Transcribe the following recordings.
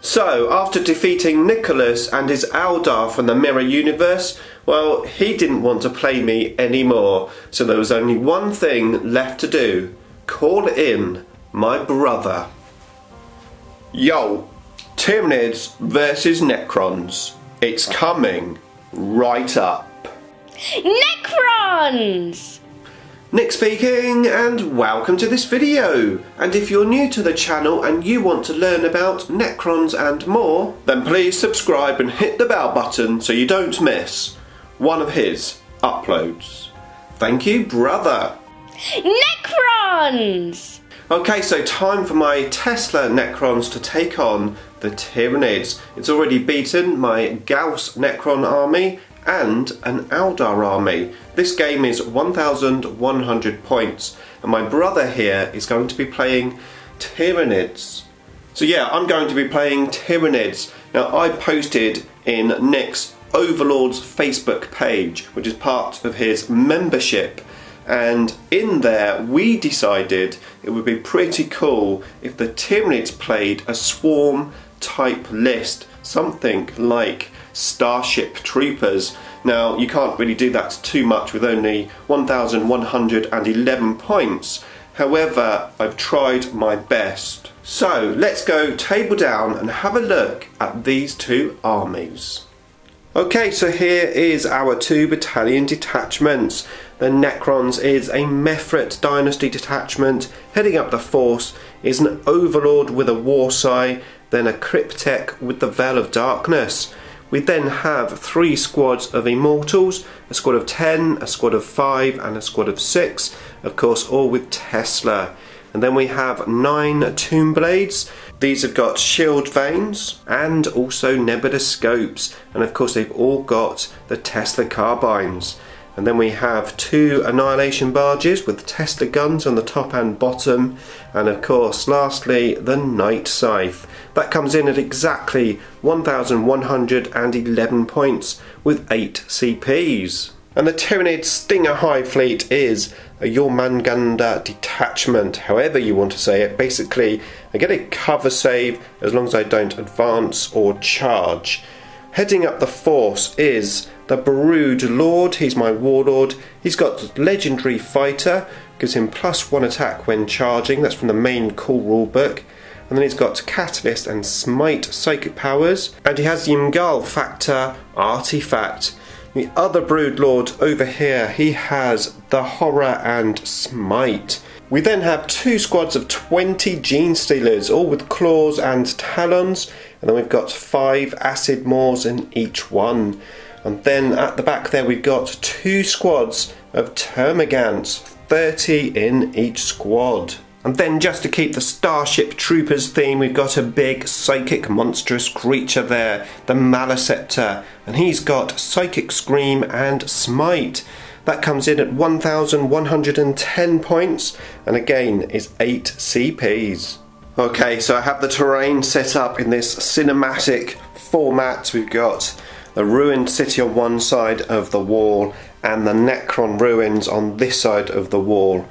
So, after defeating Nicholas and his Eldar from the Mirror Universe, well, he didn't want to play me anymore. So there was only one thing left to do. Call in my brother. Yo, Tyranids versus Necrons. It's coming right up. Necrons! Nick speaking, and welcome to this video. And if you're new to the channel and you want to learn about Necrons and more, then please subscribe and hit the bell button so you don't miss one of his uploads. Thank you, brother. Necrons! Okay, so time for my Tesla Necrons to take on the Tyranids. It's already beaten my Gauss Necron army and an Eldar army. This game is 1,100 points, and my brother here is going to be playing Tyranids. So yeah, I'm going to be playing Tyranids. Now, I posted in Nick's Overlord's Facebook page, which is part of his membership, and in there we decided it would be pretty cool if the Tyranids played a swarm type list, something like Starship Troopers. Now, you can't really do that too much with only 1,111 points. However, I've tried my best. So let's go table down and have a look at these two armies. Okay, so here is our 2 battalion detachments. The Necrons is a Mefret Dynasty detachment. Heading up the force is an Overlord with a Warsigh, then a Cryptek with the Veil of Darkness. We then have 3 squads of Immortals, a squad of 10, a squad of 5 and a squad of 6, of course all with Tesla. And then we have 9 Tomb Blades. These have got shield vanes and also Nebula scopes, and of course they've all got the Tesla carbines. And then we have 2 Annihilation barges with Tesla guns on the top and bottom, and of course lastly the Night Scythe. That comes in at exactly 1,111 points with 8 CPs. And the Tyranid Stinger High Fleet is a Jormungandr detachment, however you want to say it. Basically, I get a cover save as long as I don't advance or charge. Heading up the force is the Brood Lord. He's my warlord. He's got Legendary Fighter, gives him +1 attack when charging. That's from the main cool rulebook. And then he's got Catalyst and Smite psychic powers, and he has the Imgal Factor artifact. The other Brood Lord over here, he has the Horror and Smite. We then have 2 squads of 20 Gene Stealers, all with claws and talons, and then we've got 5 Acid Maws in each one. And then at the back there we've got 2 squads of Termagants, 30 in each squad. And then just to keep the Starship Troopers theme, we've got a big psychic monstrous creature there, the Maleceptor, and he's got Psychic Scream and Smite. That comes in at 1,110 points, and again is 8 CPs. Okay, so I have the terrain set up in this cinematic format. We've got the ruined city on one side of the wall and the Necron ruins on this side of the wall.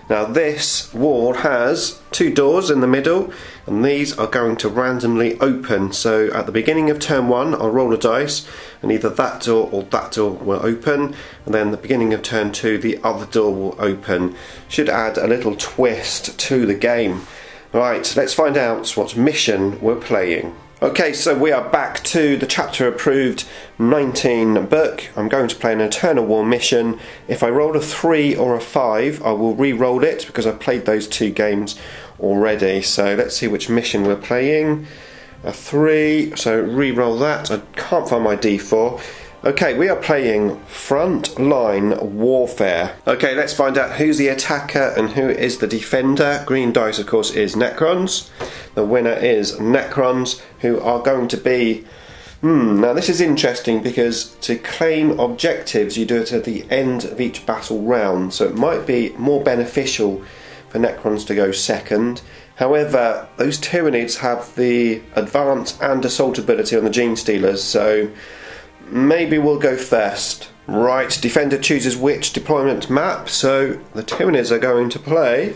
Now this wall has 2 doors in the middle, and these are going to randomly open. So at the beginning of turn 1 I'll roll a dice, and either that door or that door will open, and then the beginning of turn 2 the other door will open. Should add a little twist to the game. Right, let's find out what mission we're playing. Okay, so we are back to the chapter approved 19 book. I'm going to play an Eternal War mission. If I roll a 3 or a 5, I will re-roll it because I've played those 2 games already. So let's see which mission we're playing. A 3, so re-roll that. I can't find my D4. Okay, we are playing Frontline Warfare. Okay, let's find out who's the attacker and who is the defender. Green dice, of course, is Necrons. The winner is Necrons, who are going to be... Now this is interesting because to claim objectives, you do it at the end of each battle round. So it might be more beneficial for Necrons to go second. However, those Tyranids have the advance and assault ability on the Gene Stealers, so... maybe we'll go first. Right, defender chooses which deployment map, so the Tyranids are going to play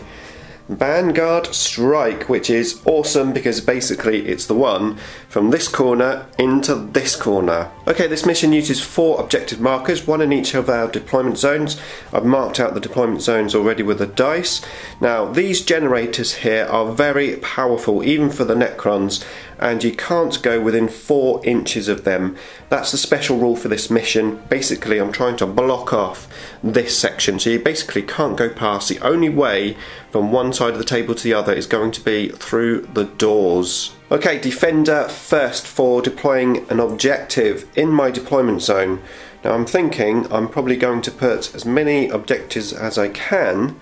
Vanguard Strike, which is awesome because basically it's the one from this corner into this corner. Okay, this mission uses 4 objective markers, 1 in each of our deployment zones. I've marked out the deployment zones already with a dice. Now, these generators here are very powerful, even for the Necrons, and you can't go within 4 inches of them. That's the special rule for this mission. Basically, I'm trying to block off this section, so you basically can't go past. The only way from one side of the table to the other is going to be through the doors. Okay, Defender first for deploying an objective in my deployment zone. Now I'm thinking I'm probably going to put as many objectives as I can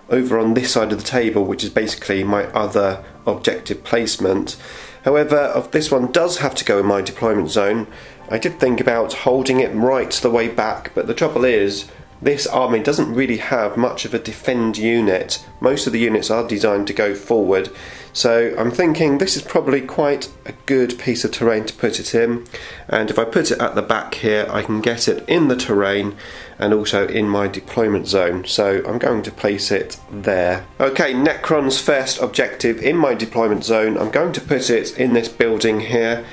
over on this side of the table, which is basically my other objective placement. However, if this one does have to go in my deployment zone, I did think about holding it right the way back, but the trouble is, this army doesn't really have much of a defend unit. Most of the units are designed to go forward, so I'm thinking this is probably quite a good piece of terrain to put it in, and if I put it at the back here I can get it in the terrain and also in my deployment zone, so I'm going to place it there. Okay, Necron's first objective in my deployment zone. I'm going to put it in this building here.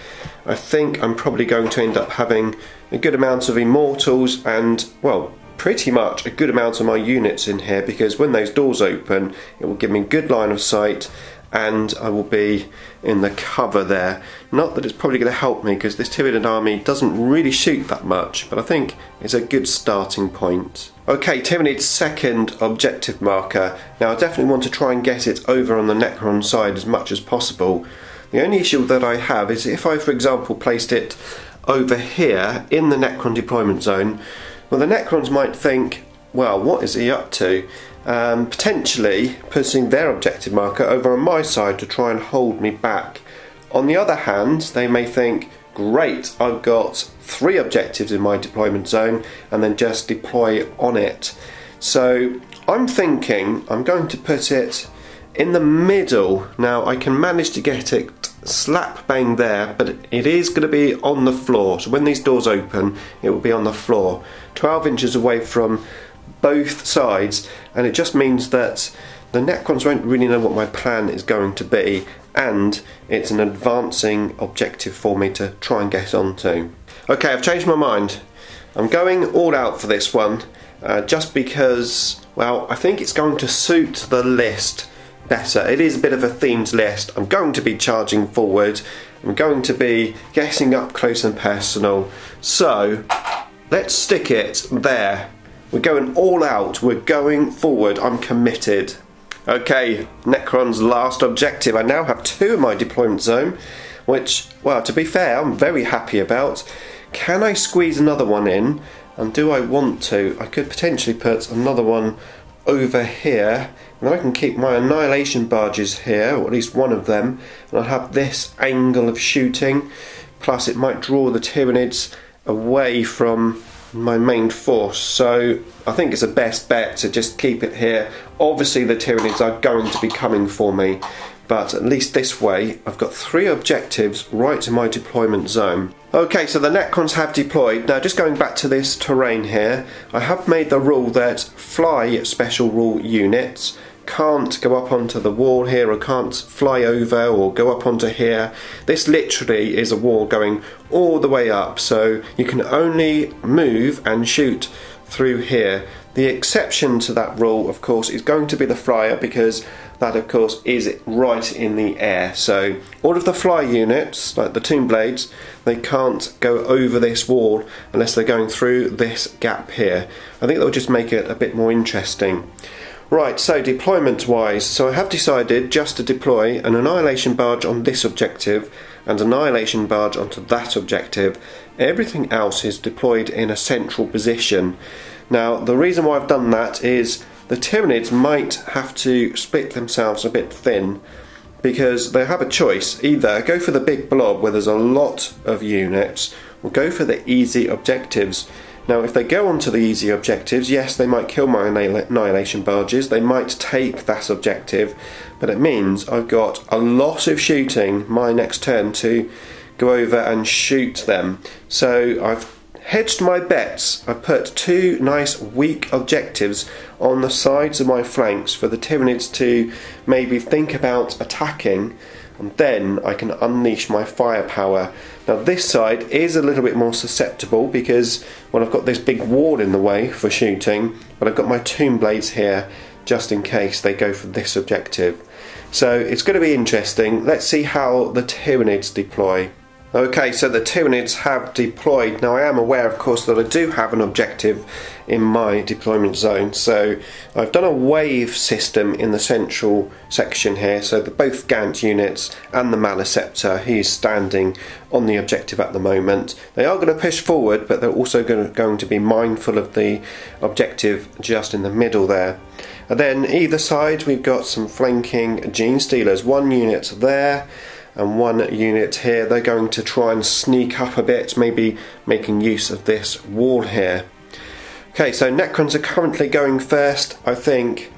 I think I'm probably going to end up having a good amount of Immortals and, well, pretty much a good amount of my units in here, because when those doors open it will give me good line of sight and I will be in the cover there. Not that it's probably going to help me because this Tyranid army doesn't really shoot that much, but I think it's a good starting point. Okay, Tyranid's second objective marker. Now I definitely want to try and get it over on the Necron side as much as possible. The only issue that I have is if I, for example, placed it over here in the Necron deployment zone, well, the Necrons might think, well, what is he up to? Potentially putting their objective marker over on my side to try and hold me back. On the other hand, they may think, great, I've got 3 objectives in my deployment zone, and then just deploy on it. So I'm thinking I'm going to put it in the middle. Now I can manage to get it slap bang there, but it is going to be on the floor, so when these doors open it will be on the floor, 12 inches away from both sides, and it just means that the Necrons won't really know what my plan is going to be, and it's an advancing objective for me to try and get onto. Okay, I've changed my mind. I'm going all out for this one, just because, well, I think it's going to suit the list better. It is a bit of a themed list. I'm going to be charging forward. I'm going to be getting up close and personal. So let's stick it there. We're going all out. We're going forward. I'm committed. Okay, Necron's last objective. I now have 2 in my deployment zone, which, well, to be fair, I'm very happy about. Can I squeeze another one in? And do I want to? I could potentially put another one over here, and then I can keep my annihilation barges here, or at least one of them, and I'll have this angle of shooting, plus it might draw the Tyranids away from my main force, so I think it's a best bet to just keep it here. Obviously the Tyranids are going to be coming for me, but at least this way I've got 3 objectives right in my deployment zone. Okay, so the Necrons have deployed. Now just going back to this terrain here, I have made the rule that fly special rule units can't go up onto the wall here, or can't fly over or go up onto here. This literally is a wall going all the way up, so you can only move and shoot through here. The exception to that rule, of course, is going to be the flyer, because that, of course, is right in the air. So all of the fly units, like the Tomb Blades, they can't go over this wall unless they're going through this gap here. I think that will just make it a bit more interesting. Right, so deployment wise, so I have decided just to deploy an annihilation barge on this objective and annihilation barge onto that objective. Everything else is deployed in a central position. Now the reason why I've done that is the Tyranids might have to split themselves a bit thin, because they have a choice: either go for the big blob where there's a lot of units, or go for the easy objectives. Now if they go on to the easy objectives, yes, they might kill my annihilation barges, they might take that objective, but it means I've got a lot of shooting my next turn to go over and shoot them. So I've hedged my bets. I've put 2 nice weak objectives on the sides of my flanks for the Tyranids to maybe think about attacking, and then I can unleash my firepower. Now this side is a little bit more susceptible because, well, I've got this big wall in the way for shooting, but I've got my tomb blades here just in case they go for this objective. So it's going to be interesting. Let's see how the Tyranids deploy. Okay, so the Tyranids have deployed. Now I am aware, of course, that I do have an objective in my deployment zone. So I've done a wave system in the central section here. So both Gant units and the Maliceptor, he is standing on the objective at the moment. They are going to push forward, but they're also going to be mindful of the objective just in the middle there. And then either side we've got some flanking Gene Stealers. 1 unit there and 1 unit here. They're going to try and sneak up a bit, maybe making use of this wall here. Okay, so Necrons are currently going first. I think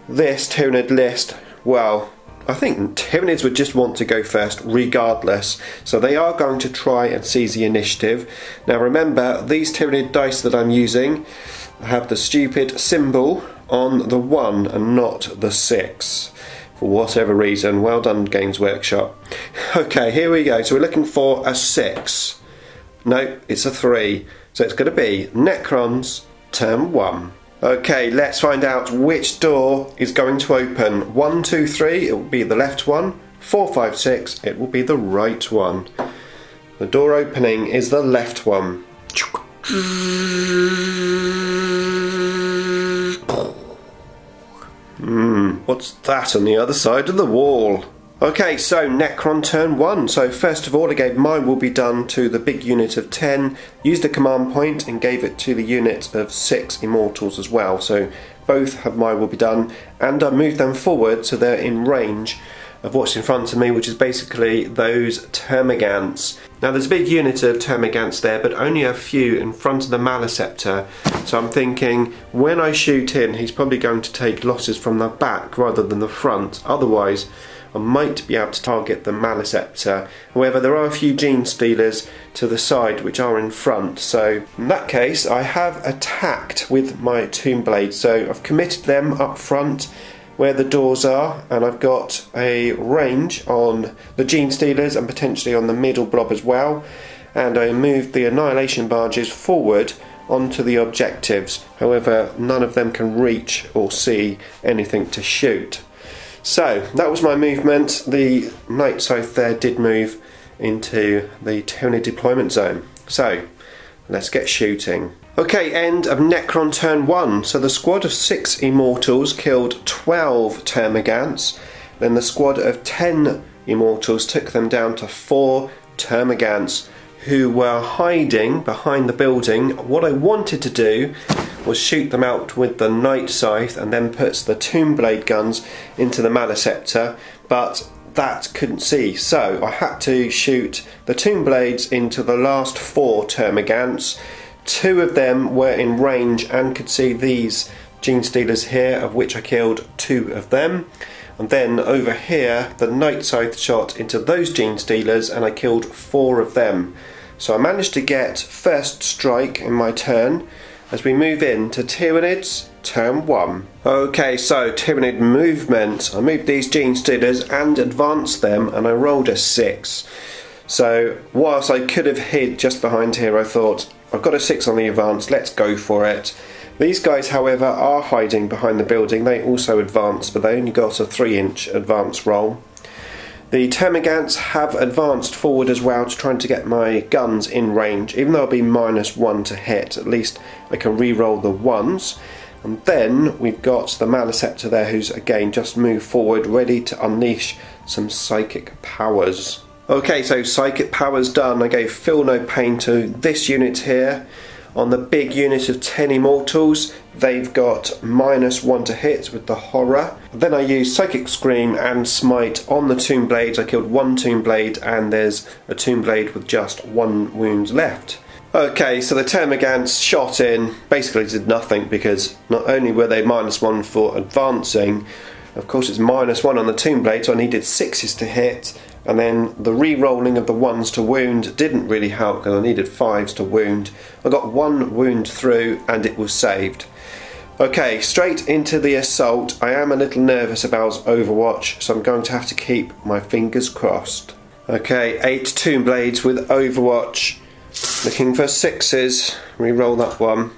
this Tyranid list, well, I think Tyranids would just want to go first regardless. So they are going to try and seize the initiative. Now remember, these Tyranid dice that I'm using have the stupid symbol on the 1 and not the 6. For whatever reason. Well done, Games Workshop. Okay, here we go. So we're looking for a 6. No, it's a 3. So it's going to be Necrons, turn 1. Okay, let's find out which door is going to open. 1, 2, 3, it will be the left one. 4, 5, 6, it will be the right one. The door opening is the left one. What's that on the other side of the wall? Okay, so Necron turn 1. So first of all I gave my will be done to the big unit of 10, used a command point and gave it to the unit of 6 Immortals as well. So both have my will be done, and I moved them forward so they're in range of what's in front of me, which is basically those Termagants. Now there's a big unit of Termagants there, but only a few in front of the Maliceptor. So I'm thinking when I shoot in, he's probably going to take losses from the back rather than the front. Otherwise, I might be able to target the Maliceptor. However, there are a few Gene Stealers to the side which are in front. So in that case, I have attacked with my Tomb Blades. So I've committed them up front where the doors are, and I've got a range on the Gene Stealers and potentially on the middle blob as well, and I moved the Annihilation Barges forward onto the objectives. However, none of them can reach or see anything to shoot. So that was my movement. The Night Scythe there did move into the Tyranid deployment zone. So let's get shooting. Okay, end of Necron turn 1. So the squad of 6 Immortals killed 12 Termagants. Then the squad of 10 Immortals took them down to 4 Termagants who were hiding behind the building. What I wanted to do was shoot them out with the Night Scythe and then put the Tomb Blade guns into the Maliceptor, but that couldn't see. So I had to shoot the Tomb Blades into the last 4 Termagants. 2 of them were in range and could see these Gene Stealers here, of which I killed 2 of them. And then over here, the Night Scythe shot into those Gene Stealers and I killed 4 of them. So I managed to get first strike in my turn as we move into Tyranids, turn 1. Okay, so Tyranid movement. I moved these Gene Stealers and advanced them, and I rolled a 6. So whilst I could have hid just behind here, I thought, I've got a 6 on the advance, let's go for it. These guys, however, are hiding behind the building. They also advanced, but they only got a 3-inch advance roll. The Termagants have advanced forward as well to trying to get my guns in range. Even though I'll be -1 to hit, at least I can re-roll the 1s. And then we've got the Maliceptor there, who's again just moved forward, ready to unleash some psychic powers. Okay, so psychic powers done. I gave Feel No Pain to this unit here. On the big unit of 10 Immortals, they've got -1 to hit with the Horror. Then I used Psychic Scream and Smite on the Tomb Blades. I killed 1 Tomb Blade, and there's a Tomb Blade with just 1 wound left. Okay, so the Termagants shot in, basically did nothing, because not only were they -1 for advancing, of course it's -1 on the Tomb Blade, so I needed 6s to hit, And then the re-rolling of the 1s to wound didn't really help because I needed 5s to wound. I got 1 wound through and it was saved. Okay, straight into the assault. I am a little nervous about Overwatch, so I'm going to have to keep my fingers crossed. Okay, 8 Tomb Blades with Overwatch. Looking for 6s. Re-roll that one.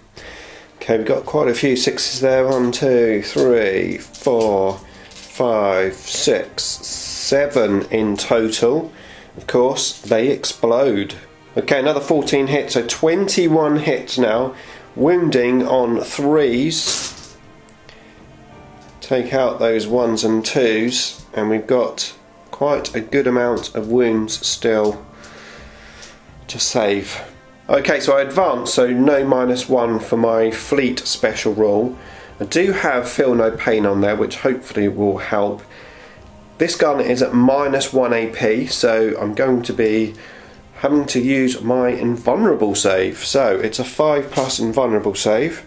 Okay, we've got quite a few 6s there. 1, 2, 3, 4, 5, 6, 7 in total. Of course, they explode. Okay, another 14 hits, so 21 hits now. Wounding on 3s. Take out those 1s and 2s, and we've got quite a good amount of wounds still to save. Okay, so I advanced, so no -1 for my fleet special rule. I do have Feel No Pain on there, which hopefully will help. This gun is at -1 AP, so I'm going to be having to use my invulnerable save. So it's a 5+ invulnerable save,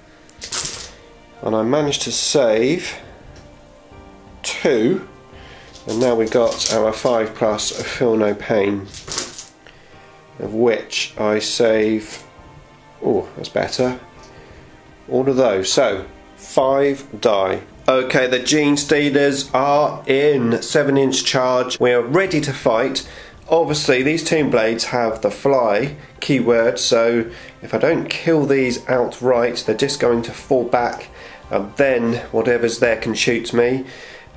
and I managed to save 2, and now we've got our 5+ of Feel No Pain, of which I save, oh, that's better, all of those. So 5 die. Okay, the Gene Stealers are in 7-inch charge. We are ready to fight. Obviously these Tomb Blades have the fly keyword, so if I don't kill these outright, they're just going to fall back, and then whatever's there can shoot me.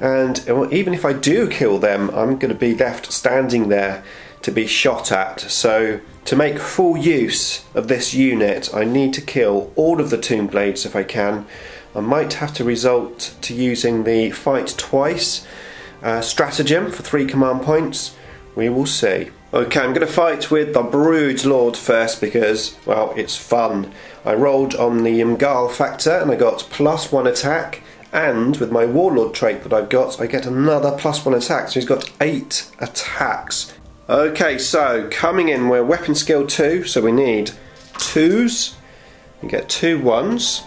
And even if I do kill them, I'm going to be left standing there to be shot at. So to make full use of this unit, I need to kill all of the Tomb Blades if I can. I might have to resort to using the fight twice stratagem for 3 command points. We will see. Okay, I'm going to fight with the Brood Lord first because, well, it's fun. I rolled on the Mgal factor and I got +1 attack, and with my Warlord trait that I've got, I get another +1 attack, so he's got 8 attacks. Okay, so coming in, we're weapon skill 2, so we need 2s. We get 2 1s.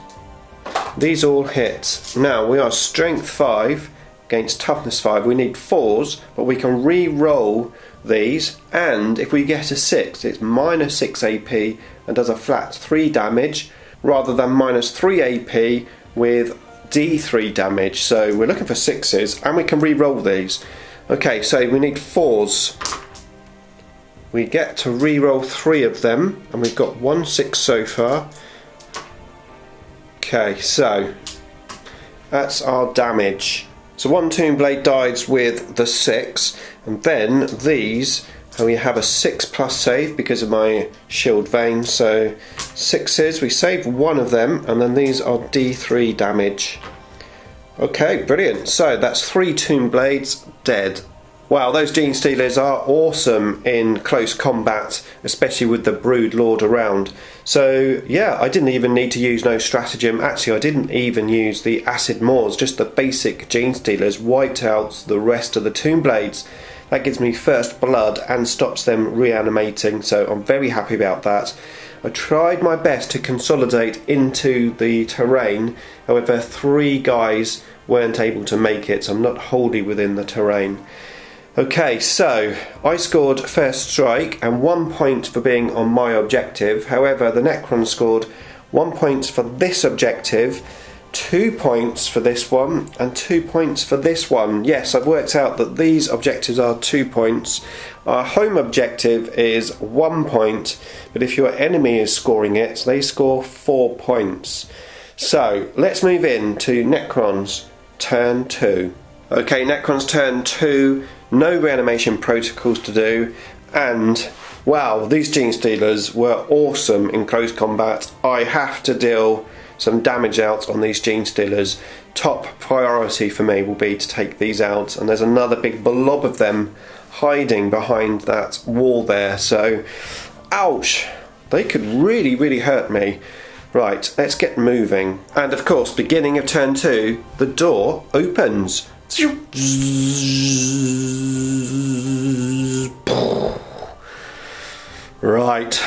These all hit. Now we are strength 5 against toughness 5. We need 4s, but we can re-roll these, and if we get a 6, it's -6 AP and does a flat 3 damage rather than -3 AP with D3 damage. So we're looking for 6s, and we can re-roll these. Okay, so we need 4s. We get to re-roll 3 of them, and we've got 1 6 so far. Okay, so that's our damage. So 1 Tomb Blade dies with the 6, and then these, we have a 6+ save because of my shield vein, so 6s, we save 1 of them, and then these are D3 damage. Okay, brilliant. So that's 3 Tomb Blades dead. Wow, those Gene Stealers are awesome in close combat, especially with the Brood Lord around. So yeah, I didn't even need to use no stratagem. Actually, I didn't even use the Acid Moors, just the basic Gene Stealers wiped out the rest of the Tomb Blades. That gives me first blood and stops them reanimating, so I'm very happy about that. I tried my best to consolidate into the terrain, however 3 guys weren't able to make it, so I'm not wholly within the terrain. Okay, so I scored first strike and 1 point for being on my objective. However, the Necron scored 1 point for this objective, 2 points for this one, and 2 points for this one. Yes, I've worked out that these objectives are 2 points. Our home objective is 1 point, but if your enemy is scoring it, they score 4 points. So let's move into Necron's turn 2. Okay, Necron's turn 2. No reanimation protocols to do, and wow, these Gene Stealers were awesome in close combat. I have to deal some damage out on these Gene Stealers. Top priority for me will be to take these out, and there's another big blob of them hiding behind that wall there, so ouch, they could really hurt me. Right, let's get moving. And of course, beginning of turn 2, the door opens. Right,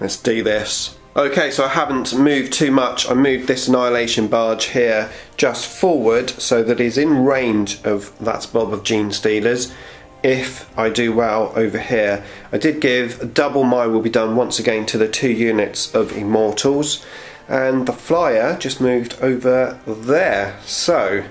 let's do this. Okay, so I haven't moved too much. I moved this Annihilation Barge here just forward so that he's in range of that blob of Gene Stealers. if I do well over here. I did give double my will be done once again to the 2 units of Immortals, and the flyer just moved over there. So,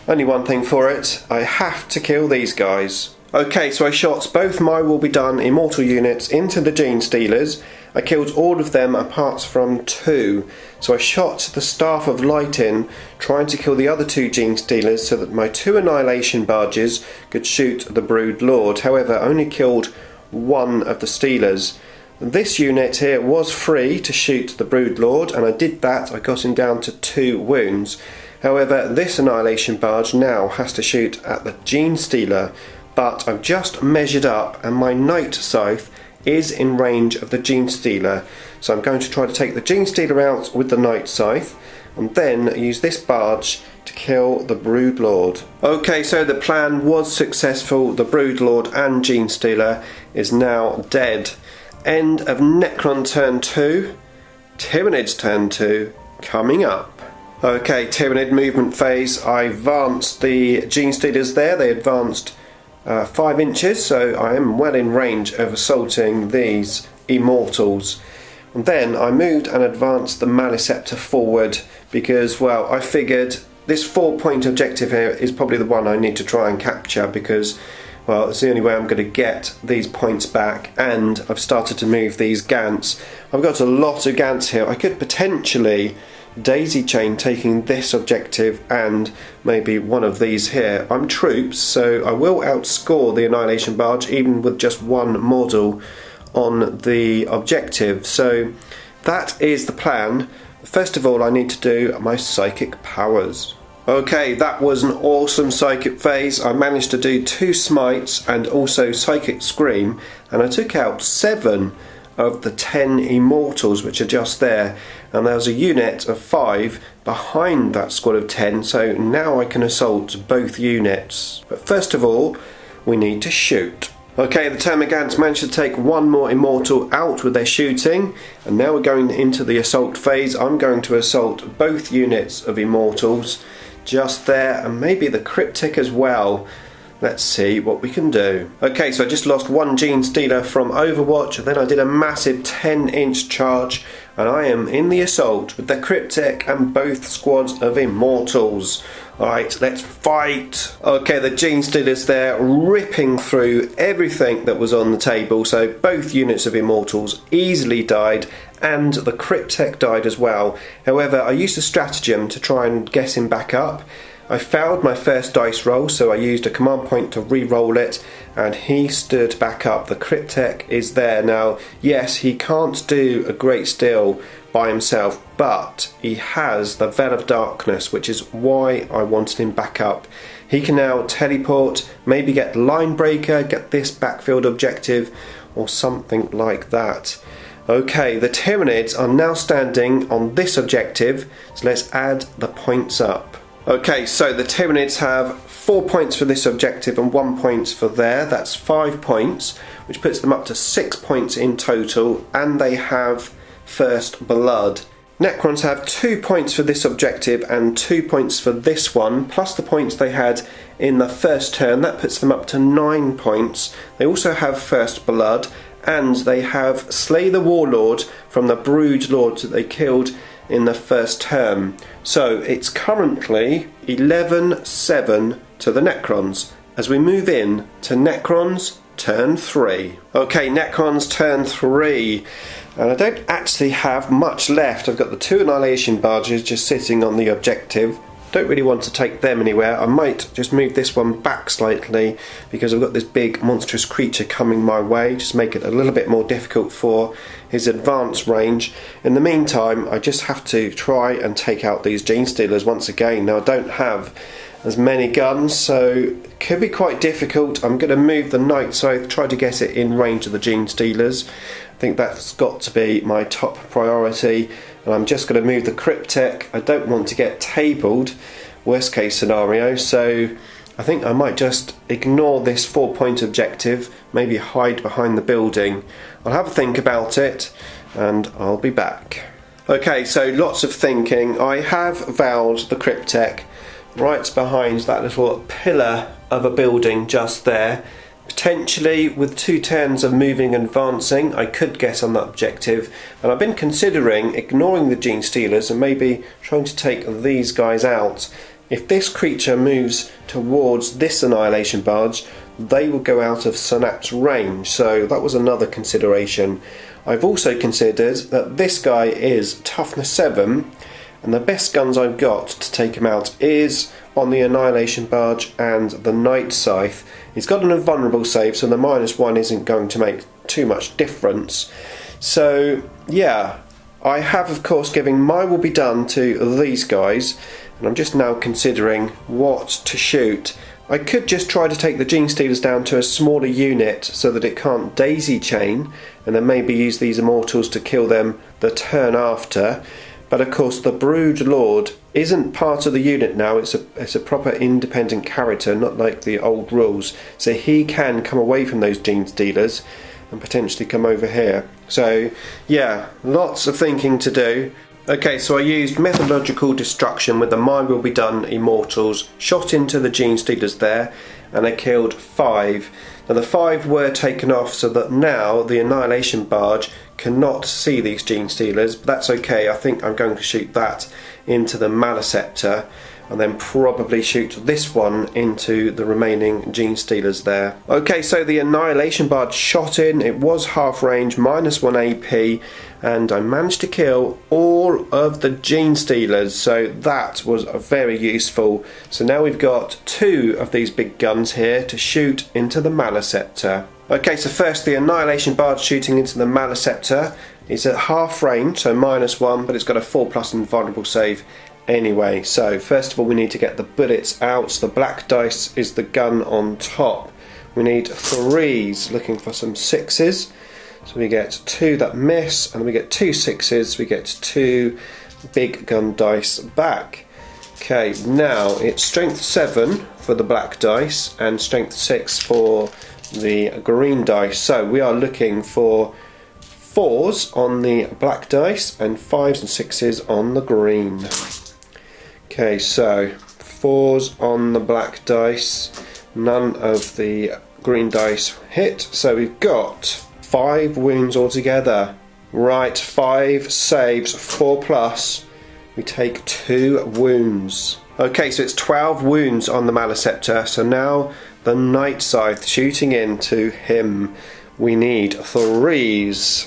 only one thing for it, I have to kill these guys. Okay, so I shot both my will be done Immortal units into the Gene Stealers. I killed all of them apart from 2. So I shot the Staff of Light in, trying to kill the other 2 Gene Stealers so that my 2 Annihilation Barges could shoot the Brood Lord. However, I only killed 1 of the Stealers. This unit here was free to shoot the Brood Lord, and I did that. I got him down to 2 wounds. However, this Annihilation Barge now has to shoot at the Gene Stealer, but I've just measured up and my Night Scythe is in range of the Gene Stealer. So I'm going to try to take the Gene Stealer out with the Night Scythe and then use this barge to kill the Brood Lord. Okay, so the plan was successful. The Brood Lord and Gene Stealer is now dead. End of Necron turn 2, Tyranids turn 2 coming up. Okay, Tyranid movement phase. I advanced the Gene Stealers there. They advanced 5 inches, so I am well in range of assaulting these Immortals. And then I moved and advanced the Maleceptor forward because, well, I figured this 4-point objective here is probably the one I need to try and capture because, well, it's the only way I'm going to get these points back, and I've started to move these Gants. I've got a lot of Gants here. I could potentially daisy chain taking this objective and maybe one of these here. I'm troops, so I will outscore the Annihilation Barge even with just 1 model on the objective. So that is the plan. First of all, I need to do my psychic powers. Okay, that was an awesome psychic phase. I managed to do 2 smites and also psychic scream, and I took out 7 of the 10 Immortals which are just there, and there's a unit of 5 behind that squad of 10, so now I can assault both units. But first of all, we need to shoot. Okay, the Termagants managed to take 1 more Immortal out with their shooting, and now we're going into the assault phase. I'm going to assault both units of Immortals just there, and maybe the Cryptic as well. Let's see what we can do. Okay, so I just lost 1 Gene Stealer from Overwatch, and then I did a massive 10-inch charge, and I am in the assault with the Cryptic and both squads of Immortals. Alright, let's fight. Okay, the Gene Stealer's there, ripping through everything that was on the table, so both units of Immortals easily died, and the Cryptic died as well. However, I used a stratagem to try and get him back up. I failed my first dice roll, so I used a command point to re-roll it, and he stood back up. The Cryptic is there now. Yes, he can't do a great deal by himself, but he has the Veil of Darkness, which is why I wanted him back up. He can now teleport, maybe get Line Breaker, get this backfield objective, or something like that. Okay, the Tyranids are now standing on this objective, so let's add the points up. Okay, so the Tyranids have 4 points for this objective and 1 point for there. That's 5 points, which puts them up to 6 points in total, and they have First Blood. Necrons have 2 points for this objective and 2 points for this one, plus the points they had in the first turn. That puts them up to 9 points. They also have First Blood, and they have Slay the Warlord from the Brood Lord that they killed in the first term. So it's currently 11-7 to the Necrons as we move in to Necrons turn 3. Okay, Necrons turn 3, and I don't actually have much left. I've got the 2 Annihilation Barges just sitting on the objective. Don't really want to take them anywhere. I might just move this one back slightly because I've got this big monstrous creature coming my way, just make it a little bit more difficult for his advance range. In the meantime, I just have to try and take out these Gene Stealers once again. Now I don't have as many guns, so it could be quite difficult. I'm going to move the Night Scythe, try to get it in range of the Gene Stealers. I think that's got to be my top priority, and I'm just going to move the Cryptic. I don't want to get tabled, worst case scenario, so I think I might just ignore this 4-point objective, maybe hide behind the building. I'll have a think about it and I'll be back. Okay, so lots of thinking. I have vowed the Cryptic right behind that little pillar of a building just there. Potentially, with 2 turns of moving and advancing, I could get on that objective, and I've been considering ignoring the Gene Stealers and maybe trying to take these guys out. If this creature moves towards this Annihilation Barge, they will go out of Synapse range, so that was another consideration. I've also considered that this guy is toughness 7, and the best guns I've got to take him out is on the Annihilation Barge and the Night Scythe. He's got an invulnerable save, so the -1 isn't going to make too much difference. So yeah, I have of course given my will be done to these guys, and I'm just now considering what to shoot. I could just try to take the Gene Stealers down to a smaller unit so that it can't daisy chain, and then maybe use these Immortals to kill them the turn after. But of course the Brood Lord isn't part of the unit now, it's a proper independent character, not like the old rules. So he can come away from those Gene Stealers and potentially come over here. So yeah, lots of thinking to do. Okay, so I used methodological destruction with the My Will Be Done Immortals, shot into the Gene Stealers there, and I killed 5. Now the 5 were taken off so that now the Annihilation Barge cannot see these Gene Stealers, but that's okay. I think I'm going to shoot that into the Maleceptor, and then probably shoot this one into the remaining Gene Stealers there. Okay, so the Annihilation Barge shot in, it was half range, -1 AP, and I managed to kill all of the Gene Stealers, so that was very useful. So now we've got 2 of these big guns here to shoot into the Maleceptor. Okay, so first the Annihilation Barge shooting into the Maleceptor is at half range, so -1, but it's got a 4+ invulnerable save anyway. So first of all we need to get the bullets out. So the black dice is the gun on top. We need 3s, looking for some 6s. So we get 2 that miss, and we get 2 6s, we get 2 big gun dice back. Okay, now it's strength 7 for the black dice and strength 6 for the green dice. So we are looking for 4s on the black dice and 5s and 6s on the green. Okay, so 4s on the black dice, none of the green dice hit, so we've got 5 wounds altogether. Right, 5 saves, 4+, we take 2 wounds. Okay, so it's 12 wounds on the Maleceptor, so now the Night Scythe shooting into him. We need 3s.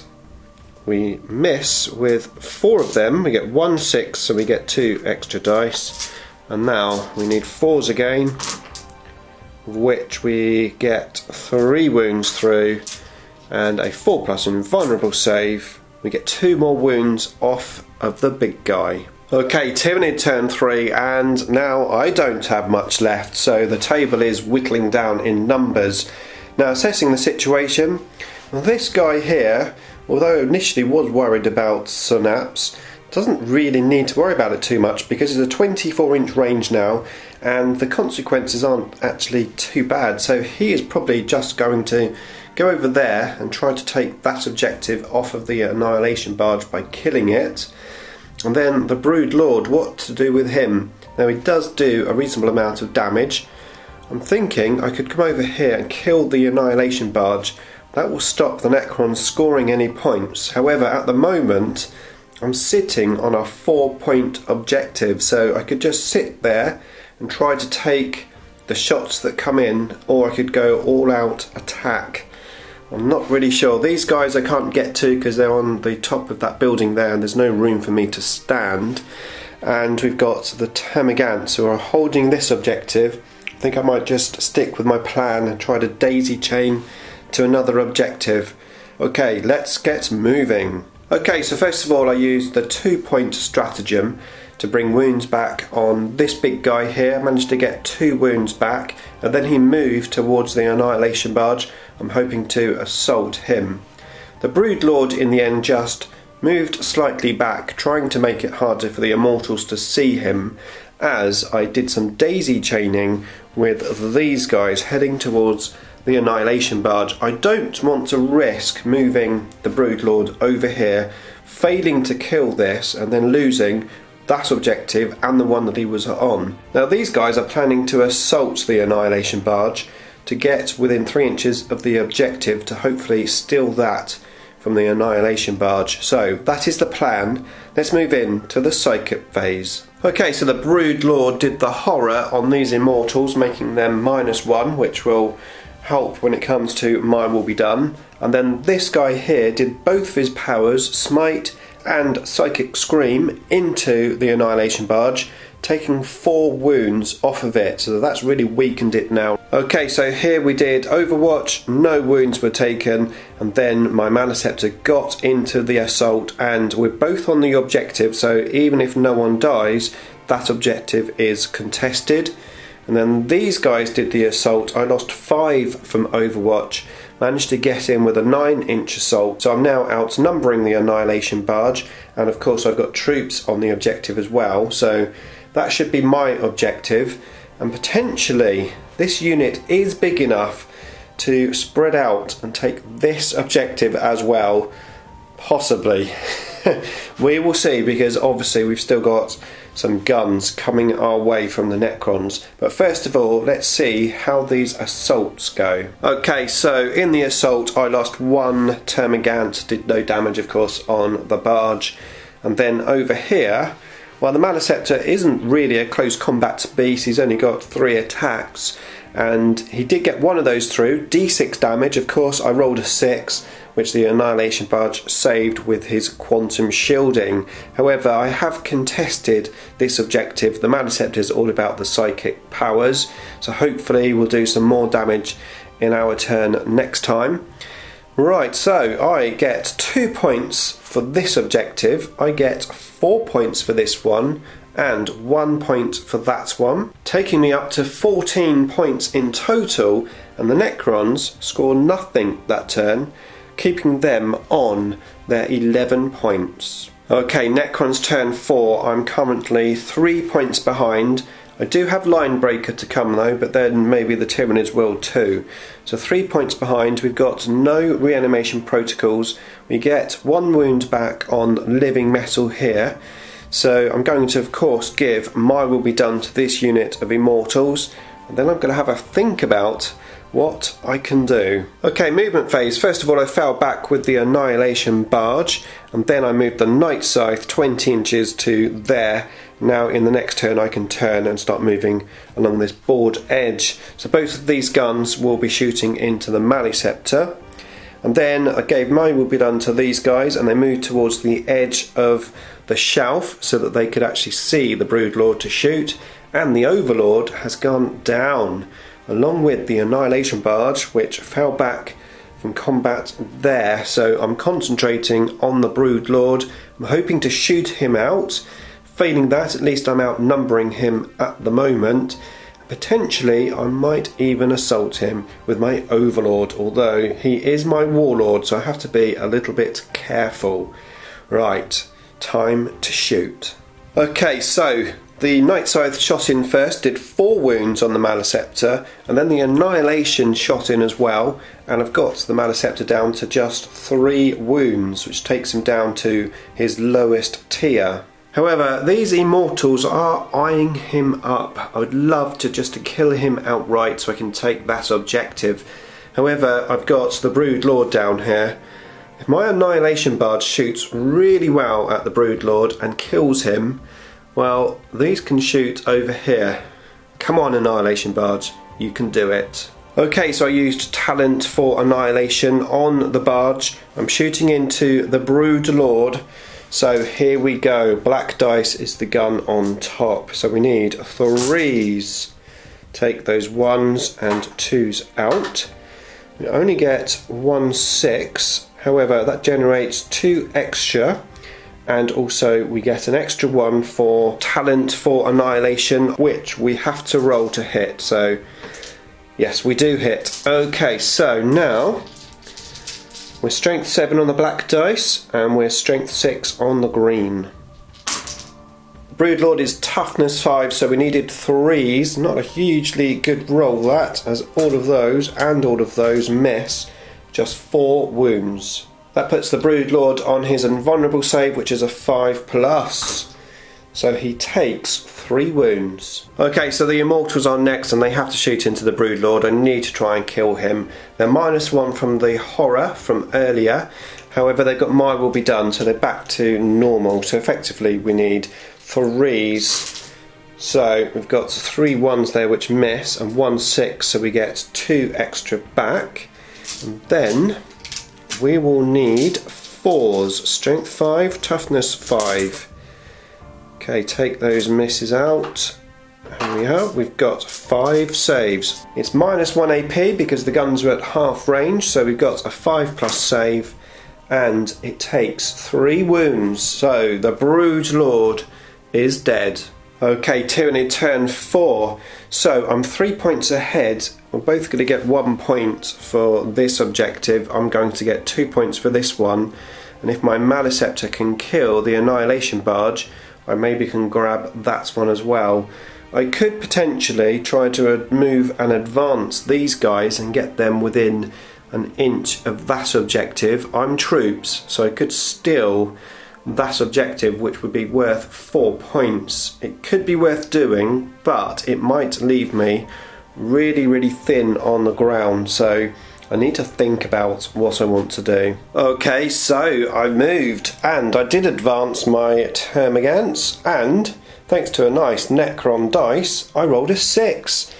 We miss with 4 of them, we get 1 6, so we get 2 extra dice. And now we need 4s again, which we get 3 wounds through, and a 4+ invulnerable save. We get 2 more wounds off of the big guy. Okay, Tyranid turn 3, and now I don't have much left, so the table is whittling down in numbers. Now assessing the situation, this guy here, although initially was worried about Synapse, doesn't really need to worry about it too much because it's a 24-inch range now and the consequences aren't actually too bad. So he is probably just going to go over there and try to take that objective off of the Annihilation Barge by killing it. And then the Brood Lord, what to do with him? Now he does do a reasonable amount of damage. I'm thinking I could come over here and kill the Annihilation Barge. That will stop the Necrons scoring any points. However, at the moment I'm sitting on a 4-point objective, so I could just sit there and try to take the shots that come in, or I could go all out attack. I'm not really sure. These guys I can't get to because they're on the top of that building there and there's no room for me to stand. And we've got the Termagants who are holding this objective. I think I might just stick with my plan and try to daisy chain to another objective. Okay, let's get moving. Okay, so first of all I used the 2-point stratagem to bring wounds back on this big guy here. I managed to get 2 wounds back, and then he moved towards the Annihilation Barge. I'm hoping to assault him. The Brood Lord in the end just moved slightly back, trying to make it harder for the Immortals to see him, as I did some daisy chaining with these guys heading towards the Annihilation Barge. I don't want to risk moving the Brood Lord over here, failing to kill this and then losing that objective and the one that he was on. Now these guys are planning to assault the Annihilation Barge, to get within 3 inches of the objective to hopefully steal that from the Annihilation Barge. So that is the plan. Let's move in to the Psychic phase. Okay, so the Brood Lord did the horror on these Immortals, making them -1, which will help when it comes to My Will Be Done. And then this guy here did both of his powers, Smite and Psychic Scream, into the Annihilation Barge, taking 4 wounds off of it, so that's really weakened it now. Okay, so here we did Overwatch, no wounds were taken, and then my Maliceptor got into the assault, and we're both on the objective, so even if no one dies, that objective is contested. And then these guys did the assault. I lost 5 from Overwatch, managed to get in with a 9-inch assault, so I'm now outnumbering the Annihilation Barge, and of course I've got troops on the objective as well, so that should be my objective. And potentially this unit is big enough to spread out and take this objective as well, possibly. We will see, because obviously we've still got some guns coming our way from the Necrons. But first of all, let's see how these assaults go. Okay, so in the assault I lost 1 Termagant, did no damage of course on the barge. And then over here, well, the Maliceptor isn't really a close combat beast, he's only got 3 attacks, and he did get 1 of those through, d6 damage. Of course I rolled a 6, which the Annihilation Barge saved with his quantum shielding. However, I have contested this objective. The Maliceptor is all about the psychic powers, so hopefully we'll do some more damage in our turn next time. Right, so I get 2 points for this objective, I get 4 points for this one, and 1 point for that one, taking me up to 14 points in total, and the Necrons score nothing that turn, keeping them on their 11 points. Okay, Necrons turn 4, I'm currently 3 points behind. I do have Line Breaker to come though, but then maybe the Tyranids will too. So 3 points behind, we've got no reanimation protocols, we get 1 wound back on living metal here. So I'm going to of course give My Will Be Done to this unit of Immortals, and then I'm going to have a think about what I can do. Okay, movement phase. First of all I fell back with the Annihilation Barge, and then I moved the Night Scythe 20 inches to there. Now in the next turn I can turn and start moving along this board edge. So both of these guns will be shooting into the Maliceptor. And then I gave My Will Be Done to these guys, and they moved towards the edge of the shelf so that they could actually see the Brood Lord to shoot. And the Overlord has gone down, along with the Annihilation Barge, which fell back from combat there. So I'm concentrating on the Brood Lord. I'm hoping to shoot him out. Failing that, at least I'm outnumbering him at the moment. Potentially I might even assault him with my Overlord, although he is my Warlord, so I have to be a little bit careful. Right, time to shoot. Okay, so the Night Scythe shot in first, did 4 wounds on the Maliceptor, and then the Annihilation shot in as well, and I've got the Maliceptor down to just 3 wounds, which takes him down to his lowest tier. However, these Immortals are eyeing him up. I would love to just kill him outright so I can take that objective. However, I've got the Brood Lord down here. If my Annihilation Barge shoots really well at the Brood Lord and kills him, well, these can shoot over here. Come on, Annihilation Barge, you can do it. Okay, so I used talent for Annihilation on the barge. I'm shooting into the Brood Lord. So here we go. Black dice is the gun on top. So we need 3s. Take those 1s and 2s out. We only get 1 6. However, that generates 2 extra. And also we get an extra 1 for talent for Annihilation, which we have to roll to hit. So yes, we do hit. Okay, so now we're strength 7 on the black dice, and we're strength 6 on the green. The Brood Lord is toughness 5, so we needed 3s. Not a hugely good roll that, as all of those and all of those miss. Just 4 wounds. That puts the Brood Lord on his invulnerable save, which is a 5+. So he takes 3 wounds. Okay, so the Immortals are next and they have to shoot into the Broodlord. I need to try and kill him. They're -1 from the horror from earlier. However, they've got My Will Be Done, so they're back to normal. So effectively we need 3s. So we've got 3 1s there which miss and 1 6, so we get 2 extra back. And then we will need 4s. Strength 5, Toughness 5. Okay, take those misses out. Here we are, we've got 5 saves. It's -1 AP because the guns are at half range, so we've got a 5+ save, and it takes 3 wounds, so the Broodlord is dead. Okay, Tyranid turn 4, so I'm 3 points ahead. We're both going to get 1 point for this objective. I'm going to get 2 points for this one, and if my Maleceptor can kill the Annihilation Barge, I maybe can grab that one as well. I could potentially try to move and advance these guys and get them within an inch of that objective. I'm troops, so I could steal that objective, which would be worth 4 points. It could be worth doing, but it might leave me really thin on the ground, so I need to think about what I want to do. Okay, so I moved and I did advance my Termagants, and thanks to a nice Necron dice, I rolled a 6.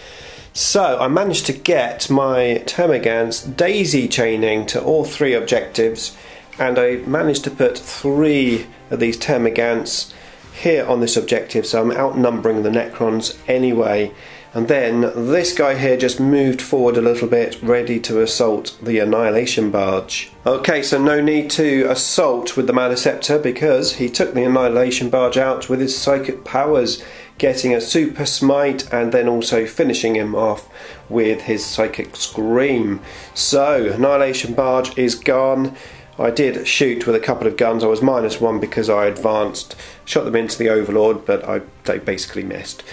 So I managed to get my Termagants daisy chaining to all 3 objectives, and I managed to put 3 of these Termagants here on this objective, so I'm outnumbering the Necrons anyway. And then this guy here just moved forward a little bit, ready to assault the Annihilation Barge. Okay, so no need to assault with the Maleceptor because he took the Annihilation Barge out with his psychic powers, getting a super smite and then also finishing him off with his psychic scream. So Annihilation Barge is gone. I did shoot with a couple of guns. I was -1 because I advanced, shot them into the Overlord, but they basically missed.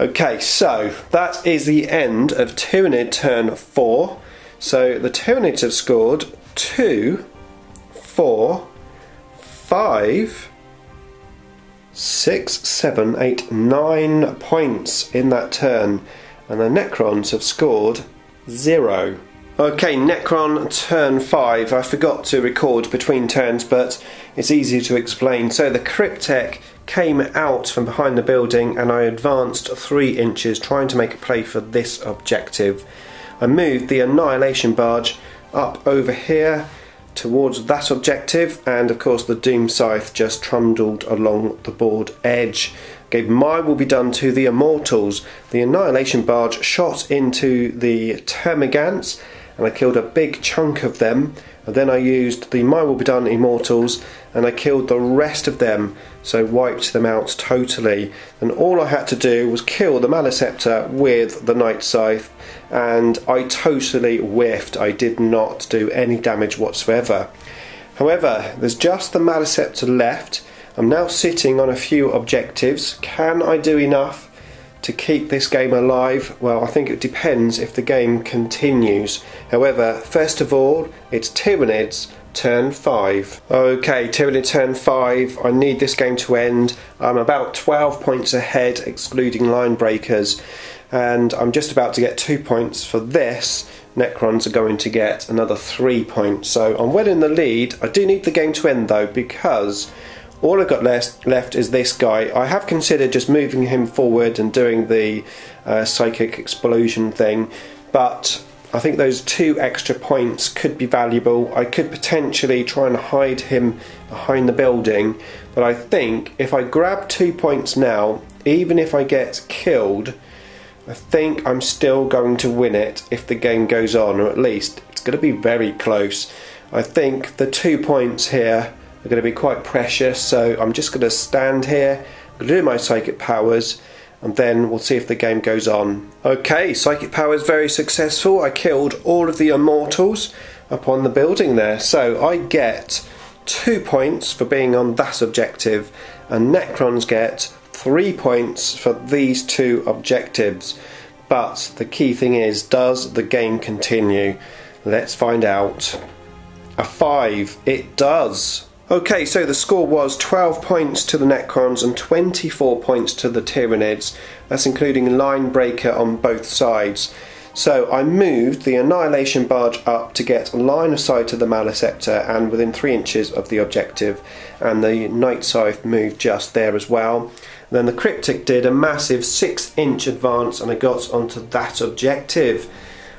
Okay, so that is the end of Tyranid turn 4. So the Tyranids have scored 2, 4, 5, 6, 7, 8, 9 points in that turn, and the Necrons have scored 0. Okay, Necron turn 5. I forgot to record between turns, but it's easy to explain. So the Cryptek came out from behind the building and I advanced 3 inches trying to make a play for this objective. I moved the Annihilation Barge up over here towards that objective, and of course the Doom Scythe just trundled along the board edge. Gave My Will Be Done to the Immortals. The Annihilation Barge shot into the Termagants and I killed a big chunk of them, and then I used the My Will Be Done Immortals and I killed the rest of them, so wiped them out totally. And all I had to do was kill the Maleceptor with the Night Scythe, and I totally whiffed. I did not do any damage whatsoever. However, there's just the Maleceptor left. I'm now sitting on a few objectives. Can I do enough to keep this game alive? Well, I think it depends if the game continues. However, first of all, it's Tyranids turn 5. Okay, Tyranid turn 5. I need this game to end. I'm about 12 points ahead, excluding line breakers, and I'm just about to get 2 points for this. Necrons are going to get another 3 points, so I'm well in the lead. I do need the game to end though, because all I've got left is this guy. I have considered just moving him forward and doing the psychic explosion thing, but I think those 2 extra points could be valuable. I could potentially try and hide him behind the building, but I think if I grab 2 points now, even if I get killed, I think I'm still going to win it if the game goes on, or at least it's going to be very close. I think the 2 points here are going to be quite precious, so I'm just going to stand here, do my psychic powers, and then we'll see if the game goes on. Okay, psychic powers very successful. I killed all of the Immortals up on the building there, so I get 2 points for being on that objective, and Necrons get 3 points for these 2 objectives. But the key thing is, does the game continue? Let's find out. A 5, it does. Okay, so the score was 12 points to the Necrons and 24 points to the Tyranids. That's including line breaker on both sides. So I moved the Annihilation Barge up to get line of sight of the Maleceptor and within 3 inches of the objective, and the Night Scythe moved just there as well. Then the Cryptic did a massive 6-inch advance and I got onto that objective.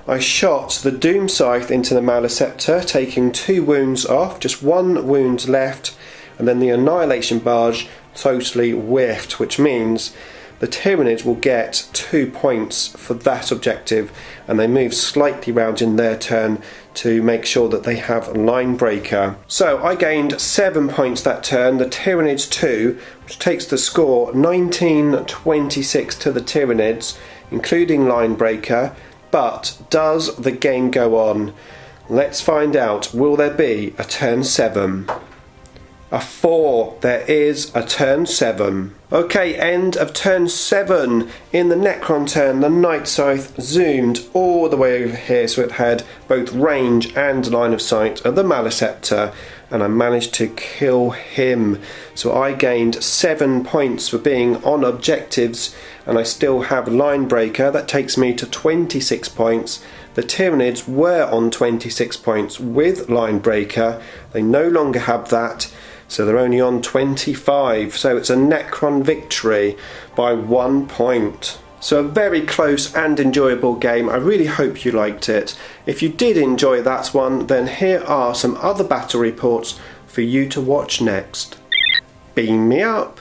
I shot the Doom Scythe into the Maleceptor, taking 2 wounds off, just 1 wound left, and then the Annihilation Barge totally whiffed, which means the Tyranids will get 2 points for that objective, and they move slightly round in their turn to make sure that they have line breaker. So I gained 7 points that turn, the Tyranids 2, which takes the score 19-26 to the Tyranids, including line breaker. But does the game go on? Let's find out. Will there be a turn 7? A 4. There is a turn 7. Okay, end of turn 7. In the Necron turn, the Night Scythe zoomed all the way over here, so it had both range and line of sight of the Maleceptor, and I managed to kill him. So I gained 7 points for being on objectives, and I still have line breaker. That takes me to 26 points. The Tyranids were on 26 points with line breaker. They no longer have that, so they're only on 25. So it's a Necron victory by 1 point. So a very close and enjoyable game. I really hope you liked it. If you did enjoy that one, then here are some other battle reports for you to watch next. Beam me up!